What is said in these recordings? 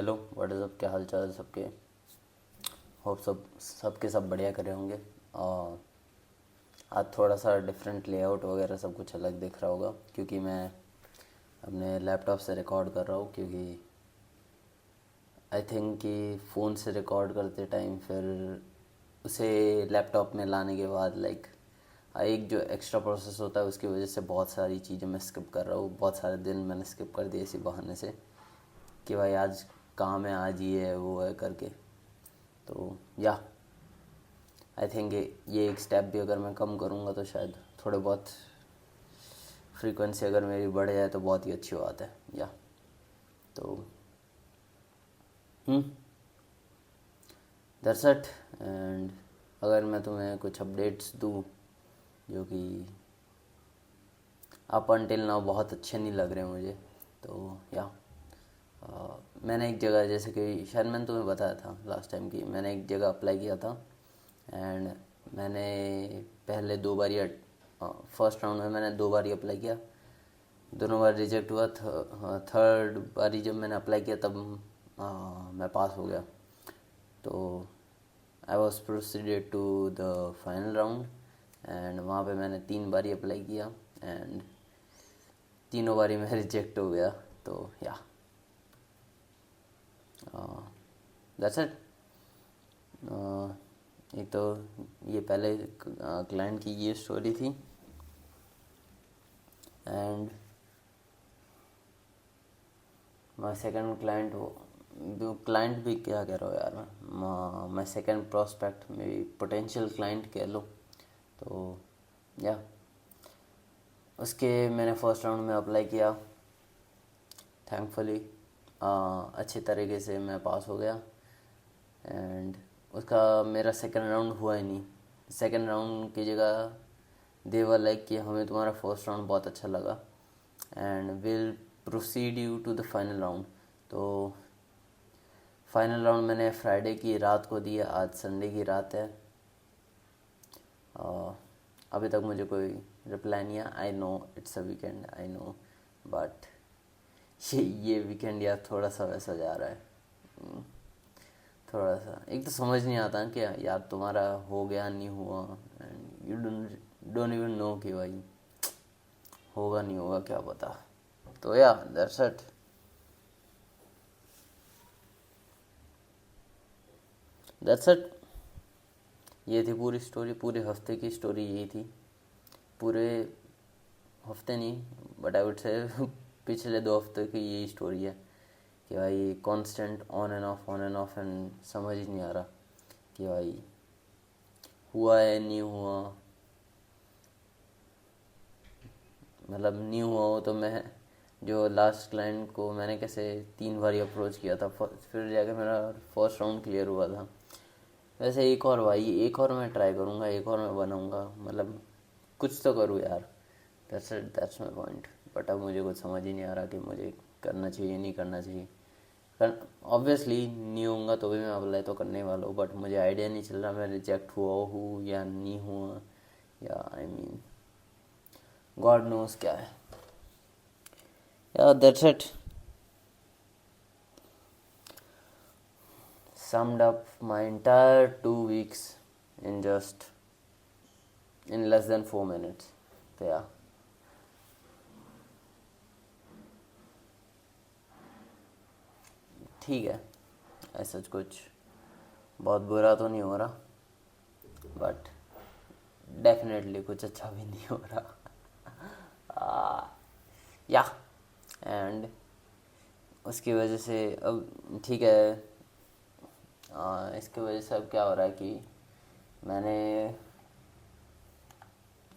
Hello what is up, क्या हाल चाल है सबके। होप सबके सब बढ़िया करे होंगे। और आज थोड़ा सा डिफरेंट लेआउट वगैरह सब कुछ अलग दिख रहा होगा क्योंकि मैं अपने लैपटॉप से रिकॉर्ड कर रहा हूँ, क्योंकि आई थिंक कि फ़ोन से रिकॉर्ड करते टाइम फिर उसे लैपटॉप में लाने के बाद एक जो एक्स्ट्रा प्रोसेस होता है उसकी वजह से बहुत सारी चीज़ें मैं स्किप कर रहा हूँ। बहुत सारे दिन मैंने स्किप कर दिए इसी बहाने से कि भाई आज काम है, आज ये है वो है करके। तो या आई थिंक ये एक स्टेप भी अगर मैं कम करूँगा तो शायद थोड़े बहुत फ्रीक्वेंसी अगर मेरी बढ़ जाए तो बहुत ही अच्छी बात है। या तो दैट्स इट। एंड अगर मैं तुम्हें कुछ अपडेट्स दूँ जो कि अप अनटिल नाउ बहुत अच्छे नहीं लग रहे मुझे, तो या मैंने एक जगह, जैसे कि शायद मैंने तुम्हें बताया था लास्ट टाइम कि मैंने एक जगह अप्लाई किया था। एंड मैंने पहले दो बार या फर्स्ट राउंड में मैंने दो बार ही अप्लाई किया, दोनों बार रिजेक्ट हुआ। थर्ड बारी जब मैंने अप्लाई किया तब मैं पास हो गया। तो I was proceeded to the final round and वहाँ पे मैंने तीन बारी अप्लाई किया एंड तीनों बारी मैं रिजेक्ट हो गया। तो या दैट्स इट। एक तो ये पहले क्लाइंट की ये स्टोरी थी। एंड माई सेकेंड क्लाइंट, वो क्लाइंट भी क्या कह रहा हो यार, मैं सेकेंड प्रोस्पेक्ट मेरी पोटेंशियल क्लाइंट कह लो। तो या उसके मैंने फर्स्ट राउंड में अप्लाई किया, थैंकफुली अच्छे तरीके से मैं पास हो गया। एंड उसका मेरा सेकेंड राउंड हुआ ही नहीं। सेकेंड राउंड की जगह देवर लाइक कि हमें तुम्हारा फर्स्ट राउंड बहुत अच्छा लगा and will proceed you to the final round. तो फाइनल राउंड मैंने फ्राइडे की रात को दिया, आज संडे की रात है। अभी तक मुझे कोई रिप्लाई नहीं आया। I know it's a weekend, I know, but ये वीकेंड यार थोड़ा सा वैसा जा रहा है। थोड़ा सा एक तो समझ नहीं आता कि यार तुम्हारा हो गया नहीं हुआ and you don't even know कि भाई होगा नहीं होगा क्या पता। तो yeah that's it. That's it. ये थी पूरी स्टोरी, पूरे हफ्ते की स्टोरी यही थी। पूरे हफ्ते नहीं बट आई वुड से पिछले दो हफ्ते की यही स्टोरी है कि भाई constant on end of on end of and समझ ही नहीं आ रहा कि भाई हुआ है नहीं हुआ। मतलब नहीं हुआ हो तो मैं जो लास्ट क्लाइंट को मैंने कैसे तीन बार अप्रोच किया था फिर जाके मेरा फर्स्ट राउंड क्लियर हुआ था, वैसे एक और भाई, एक और मैं ट्राई करूँगा, एक और मैं बनाऊँगा, मतलब कुछ तो करूँ यार। That's it, that's my point. But अब मुझे कुछ समझ ही नहीं आ रहा कि मुझे करना चाहिए नहीं करना चाहिए। कर ऑब्वियसली नहीं होऊंगा तो भी मैं अप्लाई तो करने वाला हूँ, बट मुझे आइडिया नहीं चल रहा मैं रिजेक्ट हुआ हूँ या नहीं हुआ, या आई मीन गॉड नोस क्या है। या that's it. Summed up my entire 2 weeks in just in less than 4 minutes. तो या ठीक है, ऐसा कुछ बहुत बुरा तो नहीं हो रहा, बट डेफिनेटली कुछ अच्छा भी नहीं हो रहा। या एंड उसकी वजह से अब ठीक है। इसकी वजह से अब क्या हो रहा है कि मैंने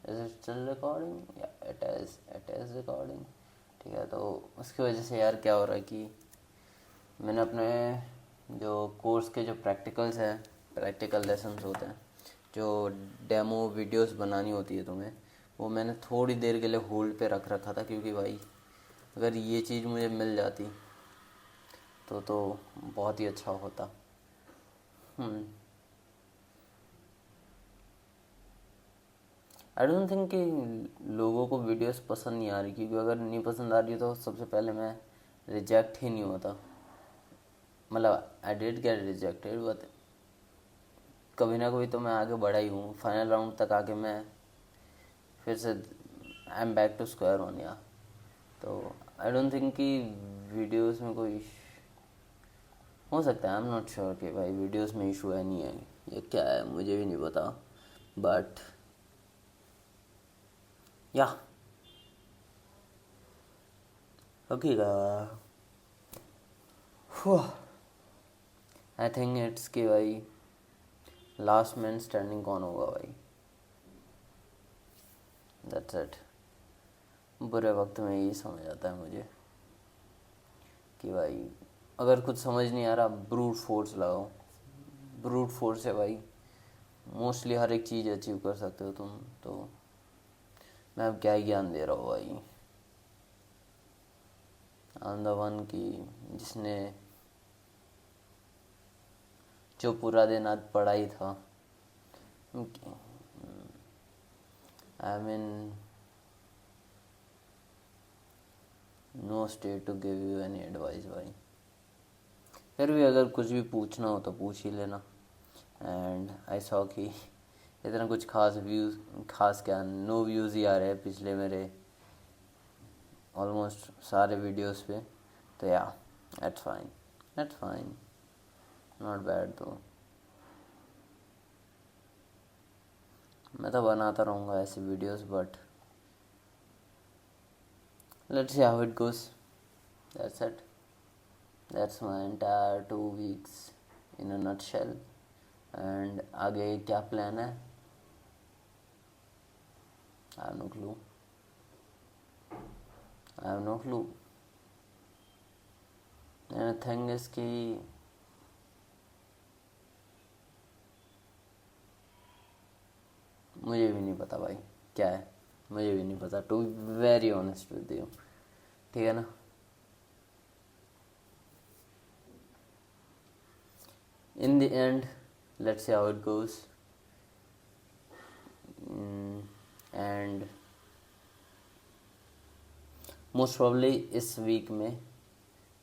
इज इट स्टिल रिकॉर्डिंग, या इट इज़ रिकॉर्डिंग। ठीक है, तो उसकी वजह से यार क्या हो रहा है कि मैंने अपने जो कोर्स के जो प्रैक्टिकल्स हैं, प्रैक्टिकल लेसन्स होते हैं, जो डेमो वीडियोस बनानी होती है तुम्हें, वो मैंने थोड़ी देर के लिए होल्ड पे रख रखा था क्योंकि भाई अगर ये चीज़ मुझे मिल जाती तो बहुत ही अच्छा होता। आई डोंट थिंक कि लोगों को वीडियोस पसंद नहीं आ रही, क्योंकि अगर नहीं पसंद आ रही तो सबसे पहले मैं रिजेक्ट ही नहीं होता। मतलब I did get rejected, but कभी ना कभी तो मैं आगे बढ़ा ही हूँ। फाइनल राउंड तक आके मैं फिर से I am back to square one या। तो आई डोंट थिंक कि वीडियोस में कोई हो सकता है, आई एम नॉट श्योर कि भाई वीडियोस में इशू है नहीं है, ये क्या है मुझे भी नहीं पता, बट या ओके। आई थिंक इट्स कि भाई लास्ट मैन स्टैंडिंग कौन होगा भाई, दैट्स इट। बुरे वक्त में यही समझ आता है मुझे कि भाई अगर कुछ समझ नहीं आ रहा, ब्रूट फोर्स लगाओ। ब्रूट फोर्स से भाई मोस्टली हर एक चीज़ अचीव कर सकते हो तुम। तो मैं अब क्या ही ज्ञान दे रहा हूँ भाई, आई एम द वन की जिसने जो पूरा दिन आज पढ़ा ही था। I mean no state to give you any advice भाई, फिर भी अगर कुछ भी पूछना हो तो पूछ ही लेना। एंड आई सॉ कि इतना कुछ खास व्यूज़, खास क्या, नो व्यूज़ ही आ रहे हैं पिछले मेरे ऑलमोस्ट सारे वीडियोस पे। तो yeah that's fine, that's fine, not bad. तो मैं तो बनाता रहूँगा ऐसे videos, but let's see how it goes, that's it. That's my entire 2 weeks in a nutshell. And आगे क्या प्लान है, I have no clue, I have no clue. And thing is कि मुझे भी नहीं पता भाई क्या है, मुझे भी नहीं पता, to be very honest with you, ठीक है ना। In the end let's see how it goes. And most probably इस वीक में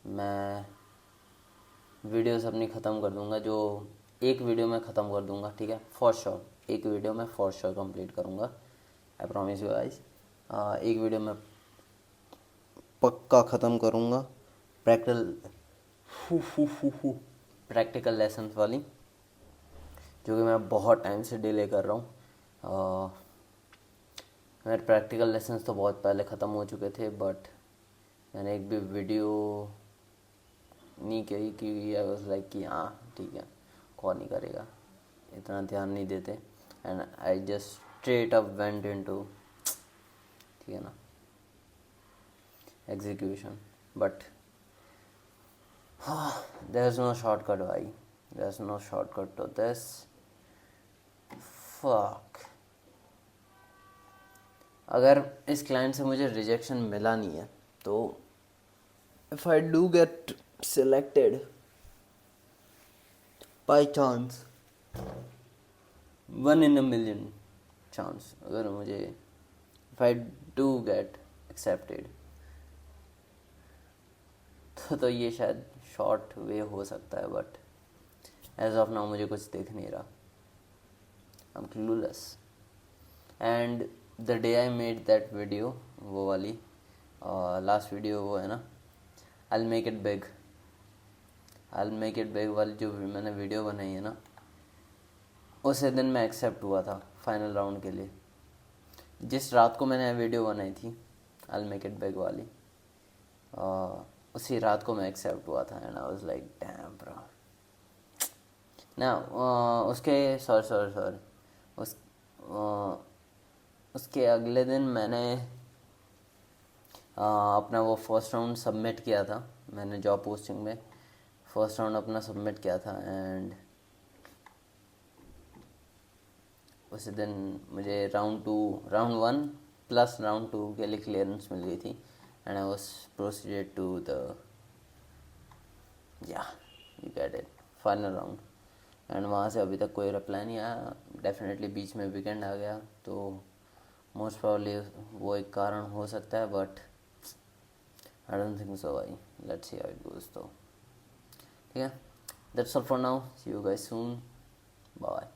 मैं वीडियोस अपनी ख़त्म कर दूंगा, जो एक वीडियो में ख़त्म कर दूंगा, ठीक है, फॉर श्योर। एक वीडियो में फॉर श्योर कंप्लीट करूंगा, आई प्रॉमिस यू गाइस। एक वीडियो में पक्का ख़त्म करूंगा, प्रैक्टिकल लेसन्स वाली, जो कि मैं बहुत टाइम से डिले कर रहा हूँ। मेरे प्रैक्टिकल लेसन्स तो बहुत पहले ख़त्म हो चुके थे, बट मैंने एक भी वीडियो नहीं कही कि आई वाज लाइक कि हाँ ठीक है, कौन नहीं करेगा, इतना ध्यान नहीं देते। And I just straight up went into, ठीक है ना, execution. But there is no shortcut भाई, there is no shortcut to this. Fuck, अगर इस क्लाइंट से मुझे रिजेक्शन मिला नहीं है तो if I do get selected by chance, 1 in a million chance, अगर मुझे if I do get accepted तो ये शायद शॉर्ट वे हो सकता है, बट एज ऑफ नाउ मुझे कुछ दिख नहीं रहा, I am clueless. And the day I made that video, वो वाली लास्ट वीडियो वो है ना, I make it big, I make it big वाली जो मैंने वीडियो बनाई है ना, उसी दिन मैं एक्सेप्ट हुआ था फाइनल राउंड के लिए। जिस रात को मैंने वीडियो बनाई थी आई मेक इट बिग वाली, उसी रात को मैं एक्सेप्ट हुआ था। And I was like damn bro ना। उसके सॉरी सॉरी सॉरी उस उसके अगले दिन मैंने अपना वो फर्स्ट राउंड सबमिट किया था, मैंने जॉब पोस्टिंग में फर्स्ट राउंड अपना सबमिट किया था। एंड उसी दिन मुझे राउंड 1 प्लस राउंड 2 के लिए क्लियरेंस मिल गई थी। And I was proceeded to the या you get it final round. And वहाँ से अभी तक कोई रिप्लाई नहीं आया, डेफिनेटली बीच में वीकेंड आ गया, तो मोस्ट प्रॉब्ली वो एक कारण हो सकता है, but I don't think so भाई, let's see how it goes. तो ठीक है, that's all for now, see you guys soon, bye.